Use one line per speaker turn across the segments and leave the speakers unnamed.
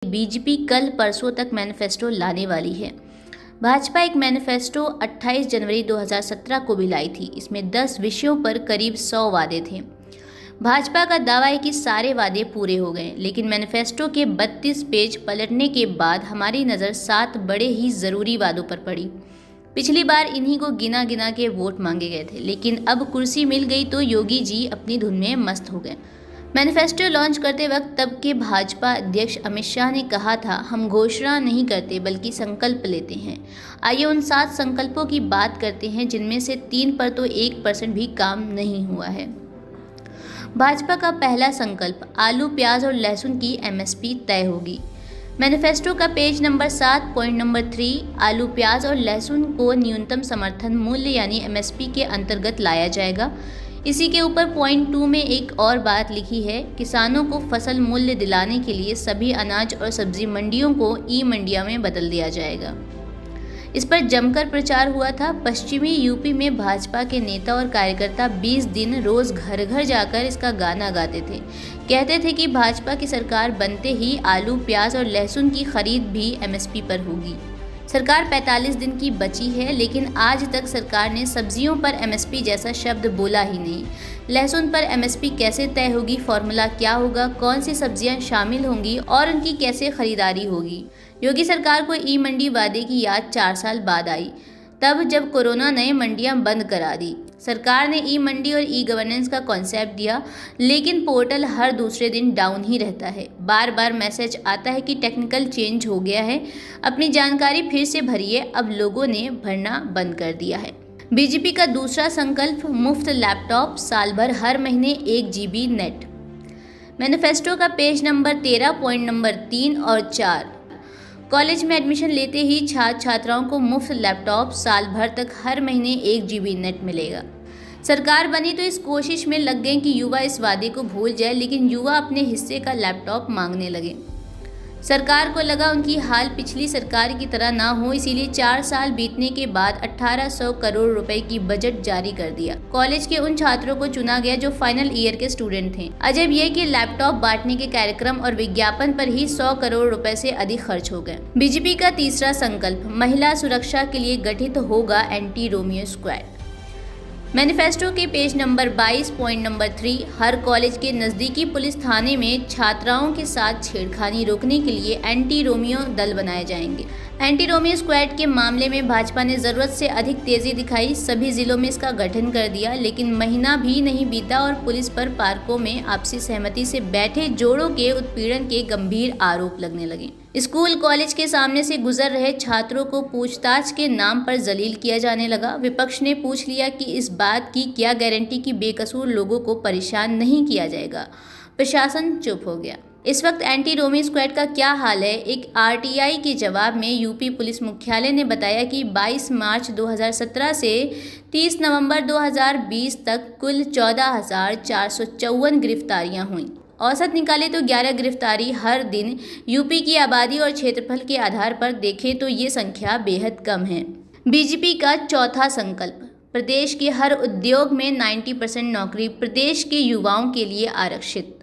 BJP कल परसों तक मैनिफेस्टो लाने वाली है। भाजपा एक मैनिफेस्टो 28 जनवरी 2017 को भी लाई थी। इसमें 10 विषयों पर करीब 100 वादे थे। भाजपा का दावा है कि सारे वादे पूरे हो गए, लेकिन मैनिफेस्टो के 32 पेज पलटने के बाद हमारी नज़र 7 बड़े ही ज़रूरी वादों पर पड़ी। पिछली बार इन्हीं को गिना गिना के वोट मांगे गए थे, लेकिन अब कुर्सी मिल गई तो योगी जी अपनी धुन में मस्त हो गए। मैनिफेस्टो लॉन्च करते वक्त तब के भाजपा अध्यक्ष अमित शाह ने कहा था, हम घोषणा नहीं करते बल्कि संकल्प लेते हैं। आइए उन 7 संकल्पों की बात करते हैं, जिनमें से 3 पर तो 1% भी काम नहीं हुआ है। भाजपा का पहला संकल्प, आलू, प्याज और लहसुन की एमएसपी तय होगी। मैनिफेस्टो का पेज नंबर 7 पॉइंट नंबर 3, आलू, प्याज और लहसुन को न्यूनतम समर्थन मूल्य यानी एमएसपी के अंतर्गत लाया जाएगा। इसी के ऊपर पॉइंट 2 में एक और बात लिखी है, किसानों को फसल मूल्य दिलाने के लिए सभी अनाज और सब्जी मंडियों को ई मंडिया में बदल दिया जाएगा। इस पर जमकर प्रचार हुआ था। पश्चिमी यूपी में भाजपा के नेता और कार्यकर्ता 20 दिन रोज घर घर जाकर इसका गाना गाते थे। कहते थे कि भाजपा की सरकार बनते ही आलू, प्याज और लहसुन की खरीद भी एमएसपी पर होगी। सरकार 45 दिन की बची है, लेकिन आज तक सरकार ने सब्जियों पर एमएसपी जैसा शब्द बोला ही नहीं। लहसुन पर एमएसपी कैसे तय होगी, फॉर्मूला क्या होगा, कौन सी सब्जियां शामिल होंगी और उनकी कैसे खरीदारी होगी। योगी सरकार को ई मंडी वादे की याद 4 साल बाद आई, तब जब कोरोना ने मंडियां बंद करा दी। सरकार ने ई मंडी और ई गवर्नेंस का कॉन्सेप्ट दिया, लेकिन पोर्टल हर दूसरे दिन डाउन ही रहता है। बार बार मैसेज आता है कि टेक्निकल चेंज हो गया है, अपनी जानकारी फिर से भरिए। अब लोगों ने भरना बंद कर दिया है। बीजेपी का दूसरा संकल्प, मुफ्त लैपटॉप, साल भर हर महीने 1 GB नेट। मैनिफेस्टो का पेज नंबर 13 पॉइंट नंबर 3 और 4, कॉलेज में एडमिशन लेते ही छात्र छात्राओं को मुफ्त लैपटॉप, साल भर तक हर महीने 1 GB नेट मिलेगा। सरकार बनी तो इस कोशिश में लग गए कि युवा इस वादे को भूल जाए, लेकिन युवा अपने हिस्से का लैपटॉप मांगने लगे। सरकार को लगा उनकी हाल पिछली सरकार की तरह ना हो, इसीलिए 4 साल बीतने के बाद 1800 करोड़ रुपए की बजट जारी कर दिया। कॉलेज के उन छात्रों को चुना गया जो फाइनल ईयर के स्टूडेंट थे। अजब यह कि लैपटॉप बांटने के कार्यक्रम और विज्ञापन पर ही 100 करोड़ रुपए से अधिक खर्च हो गए। बीजेपी का तीसरा संकल्प, महिला सुरक्षा के लिए गठित होगा एंटी रोमियो स्क्वाड। मैनिफेस्टो के पेज नंबर 22 पॉइंट नंबर 3, हर कॉलेज के नज़दीकी पुलिस थाने में छात्राओं के साथ छेड़खानी रोकने के लिए एंटी रोमियो दल बनाए जाएंगे। एंटी रोमियो स्क्वाड के मामले में भाजपा ने ज़रूरत से अधिक तेज़ी दिखाई, सभी जिलों में इसका गठन कर दिया, लेकिन महीना भी नहीं बीता और पुलिस पर पार्कों में आपसी सहमति से बैठे जोड़ों के उत्पीड़न के गंभीर आरोप लगने लगे। स्कूल कॉलेज के सामने से गुजर रहे छात्रों को पूछताछ के नाम पर जलील किया जाने लगा। विपक्ष ने पूछ लिया कि इस बात की क्या गारंटी कि बेकसूर लोगों को परेशान नहीं किया जाएगा। प्रशासन चुप हो गया। इस वक्त एंटी रोमियो स्क्वाड का क्या हाल है? एक आरटीआई के जवाब में यूपी पुलिस मुख्यालय ने बताया कि 22 मार्च 2017 से 30 नवंबर 2020 तक कुल 14,454 गिरफ्तारियां हुई। औसत निकाले तो 11 गिरफ्तारी हर दिन। यूपी की आबादी और क्षेत्रफल के आधार पर देखें तो ये संख्या बेहद कम है। बीजेपी का चौथा संकल्प, प्रदेश के हर उद्योग में 90% नौकरी प्रदेश के युवाओं के लिए आरक्षित।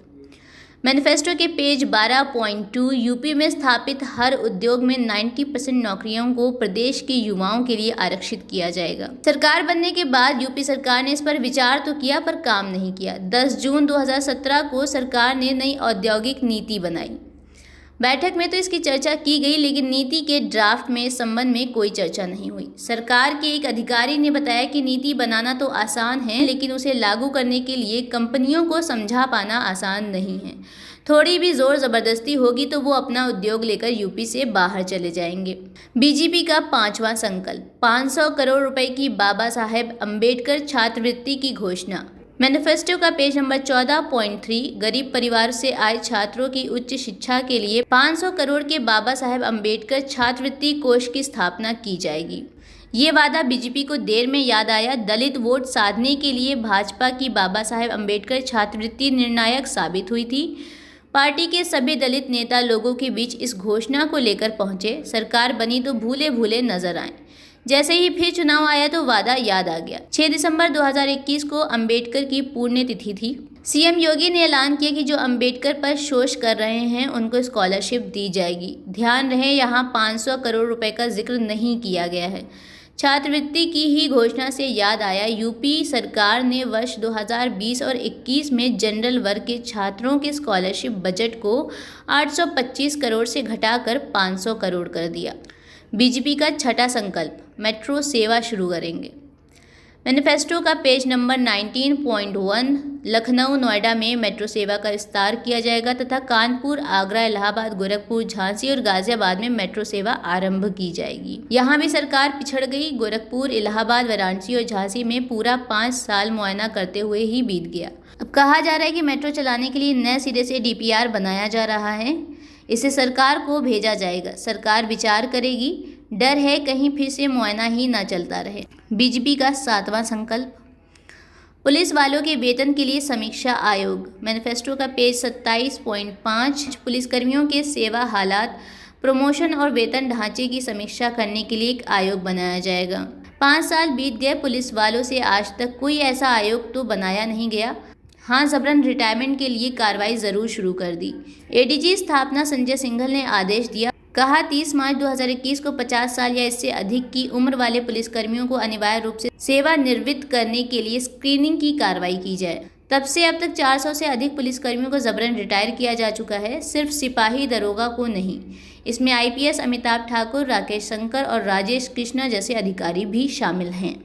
मैनिफेस्टो के पेज 12.2, यूपी में स्थापित हर उद्योग में 90% नौकरियों को प्रदेश के युवाओं के लिए आरक्षित किया जाएगा। सरकार बनने के बाद यूपी सरकार ने इस पर विचार तो किया पर काम नहीं किया। 10 जून 2017 को सरकार ने नई औद्योगिक नीति बनाई। बैठक में तो इसकी चर्चा की गई, लेकिन नीति के ड्राफ्ट में इस संबंध में कोई चर्चा नहीं हुई। सरकार के एक अधिकारी ने बताया कि नीति बनाना तो आसान है, लेकिन उसे लागू करने के लिए कंपनियों को समझा पाना आसान नहीं है। थोड़ी भी जोर जबरदस्ती होगी तो वो अपना उद्योग लेकर यूपी से बाहर चले जाएंगे। बीजेपी का पांचवा संकल्प, 500 करोड़ रुपए की बाबा साहेब अम्बेडकर छात्रवृत्ति की घोषणा। मैनिफेस्टो का पेज नंबर 14.3, गरीब परिवार से आए छात्रों की उच्च शिक्षा के लिए 500 करोड़ के बाबा साहेब अम्बेडकर छात्रवृत्ति कोष की स्थापना की जाएगी। ये वादा बीजेपी को देर में याद आया। दलित वोट साधने के लिए भाजपा की बाबा साहेब अम्बेडकर छात्रवृत्ति निर्णायक साबित हुई थी। पार्टी के सभी दलित नेता लोगों के बीच इस घोषणा को लेकर पहुंचे। सरकार बनी तो भूले भूले नजर आए। जैसे ही फिर चुनाव आया तो वादा याद आ गया। 6 दिसंबर 2021 को अंबेडकर की पुण्यतिथि थी। सीएम योगी ने ऐलान किया कि जो अंबेडकर पर शोष कर रहे हैं उनको स्कॉलरशिप दी जाएगी। ध्यान रहे यहाँ 500 करोड़ रुपए का जिक्र नहीं किया गया है। छात्रवृत्ति की ही घोषणा से याद आया, यूपी सरकार ने वर्ष 2020 और 21 में जनरल वर्ग के छात्रों के स्कॉलरशिप बजट को 825 करोड़ से घटाकर 500 करोड़ कर दिया। बीजेपी का छठा संकल्प, मेट्रो सेवा शुरू करेंगे। मैनिफेस्टो का पेज नंबर 19.1, लखनऊ नोएडा में मेट्रो सेवा का विस्तार किया जाएगा तथा कानपुर, आगरा, इलाहाबाद, गोरखपुर, झांसी और गाजियाबाद में मेट्रो सेवा आरंभ की जाएगी। यहाँ भी सरकार पिछड़ गई। गोरखपुर, इलाहाबाद, वाराणसी और झांसी में पूरा 5 साल मुआयना करते हुए ही बीत गया। अब कहा जा रहा है कि मेट्रो चलाने के लिए नए सिरे से डीपीआर बनाया जा रहा है। इसे सरकार को भेजा जाएगा। सरकार विचार करेगी। डर है कहीं फिर से मुआयना ही ना चलता रहे। बीजेपी का 7वां संकल्प, पुलिस वालों के वेतन के लिए समीक्षा आयोग। मैनिफेस्टो का पेज 27.5, पुलिसकर्मियों के सेवा हालात, प्रमोशन और वेतन ढांचे की समीक्षा करने के लिए एक आयोग बनाया जाएगा। 5 साल बीत गए, पुलिस वालों से आज तक कोई ऐसा आयोग तो बनाया नहीं गया। हाँ, जबरन रिटायरमेंट के लिए कार्रवाई जरूर शुरू कर दी। एडीजी स्थापना संजय सिंघल ने आदेश दिया। कहा 30 मार्च 2021 को 50 साल या इससे अधिक की उम्र वाले पुलिसकर्मियों को अनिवार्य रूप से सेवानिवृत्त करने के लिए स्क्रीनिंग की कार्रवाई की जाए। तब से अब तक 400 से अधिक पुलिसकर्मियों को जबरन रिटायर किया जा चुका है। सिर्फ सिपाही दरोगा को नहीं, इसमें आईपीएस अमिताभ ठाकुर, राकेश शंकर और राजेश कृष्णा जैसे अधिकारी भी शामिल हैं।